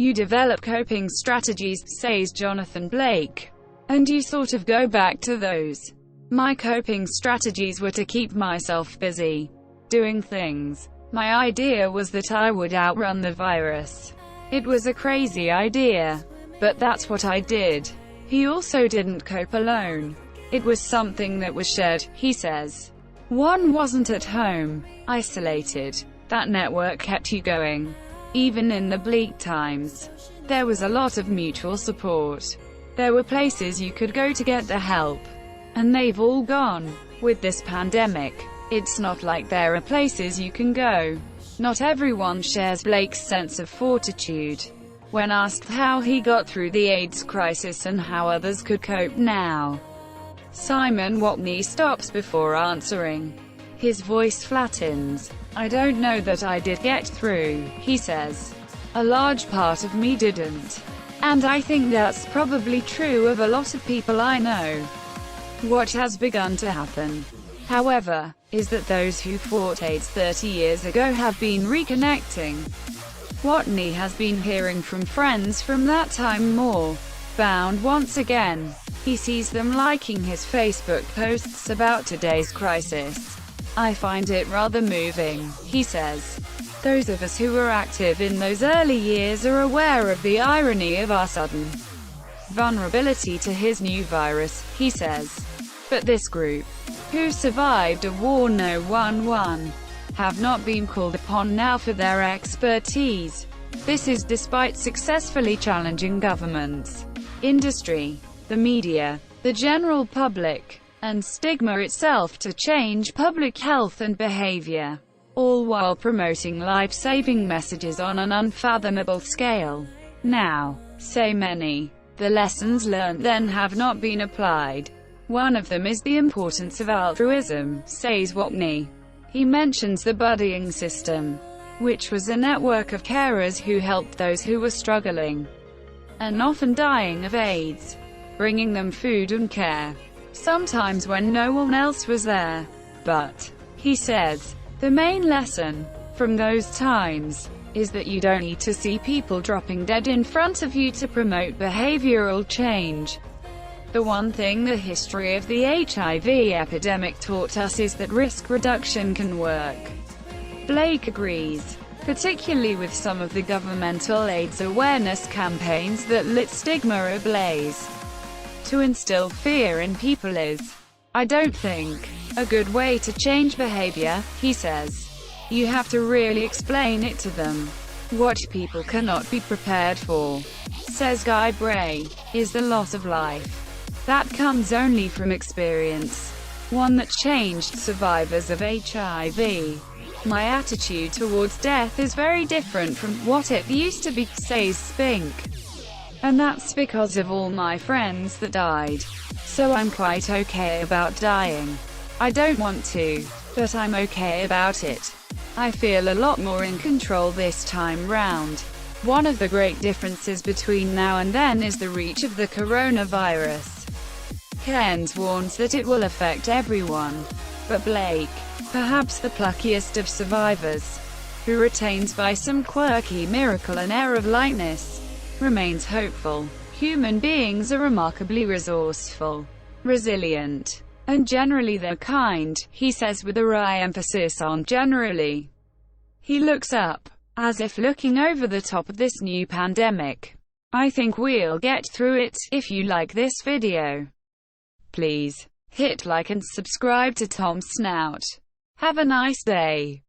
You develop coping strategies, says Jonathan Blake. And you sort of go back to those. My coping strategies were to keep myself busy, doing things. My idea was that I would outrun the virus. It was a crazy idea, but that's what I did. He also didn't cope alone. It was something that was shared, he says. One wasn't at home, isolated. That network kept you going. Even in the bleak times, there was a lot of mutual support. There were places you could go to get the help. And they've all gone. With this pandemic, it's not like there are places you can go. Not everyone shares Blake's sense of fortitude. When asked how he got through the AIDS crisis and how others could cope now, Simon Watney stops before answering. His voice flattens. I don't know that I did get through, he says. A large part of me didn't. And I think that's probably true of a lot of people I know. What has begun to happen, however, is that those who fought AIDS 30 years ago have been reconnecting. Watney has been hearing from friends from that time more bound once again. He sees them liking his Facebook posts about today's crisis. I find it rather moving, he says. Those of us who were active in those early years are aware of the irony of our sudden vulnerability to his new virus, he says. But this group, who survived a war no one won, have not been called upon now for their expertise. This is despite successfully challenging governments, industry, the media, the general public, and stigma itself to change public health and behavior, all while promoting life-saving messages on an unfathomable scale. Now, say many, the lessons learned then have not been applied. One of them is the importance of altruism, says Watney. He mentions the buddying system, which was a network of carers who helped those who were struggling and often dying of AIDS, bringing them food and care, sometimes when no one else was there. But, he says, the main lesson from those times is that you don't need to see people dropping dead in front of you to promote behavioral change. The one thing the history of the HIV epidemic taught us is that risk reduction can work. Blake agrees, particularly with some of the governmental AIDS awareness campaigns that lit stigma ablaze. To instill fear in people is, I don't think, a good way to change behavior, he says. You have to really explain it to them. What people cannot be prepared for, says Guy Bray, is the loss of life. That comes only from experience, one that changed survivors of HIV. My attitude towards death is very different from what it used to be, says Spink. And that's because of all my friends that died. So I'm quite okay about dying. I don't want to, but I'm okay about it. I feel a lot more in control this time round. One of the great differences between now and then is the reach of the coronavirus. Keynes warns that it will affect everyone. But Blake, perhaps the pluckiest of survivors, who retains by some quirky miracle an air of lightness, remains hopeful. Human beings are remarkably resourceful, resilient, and generally they're kind, he says with a wry emphasis on generally. He looks up, as if looking over the top of this new pandemic. I think we'll get through it. If you like this video, please hit like and subscribe to Tom Snout. Have a nice day.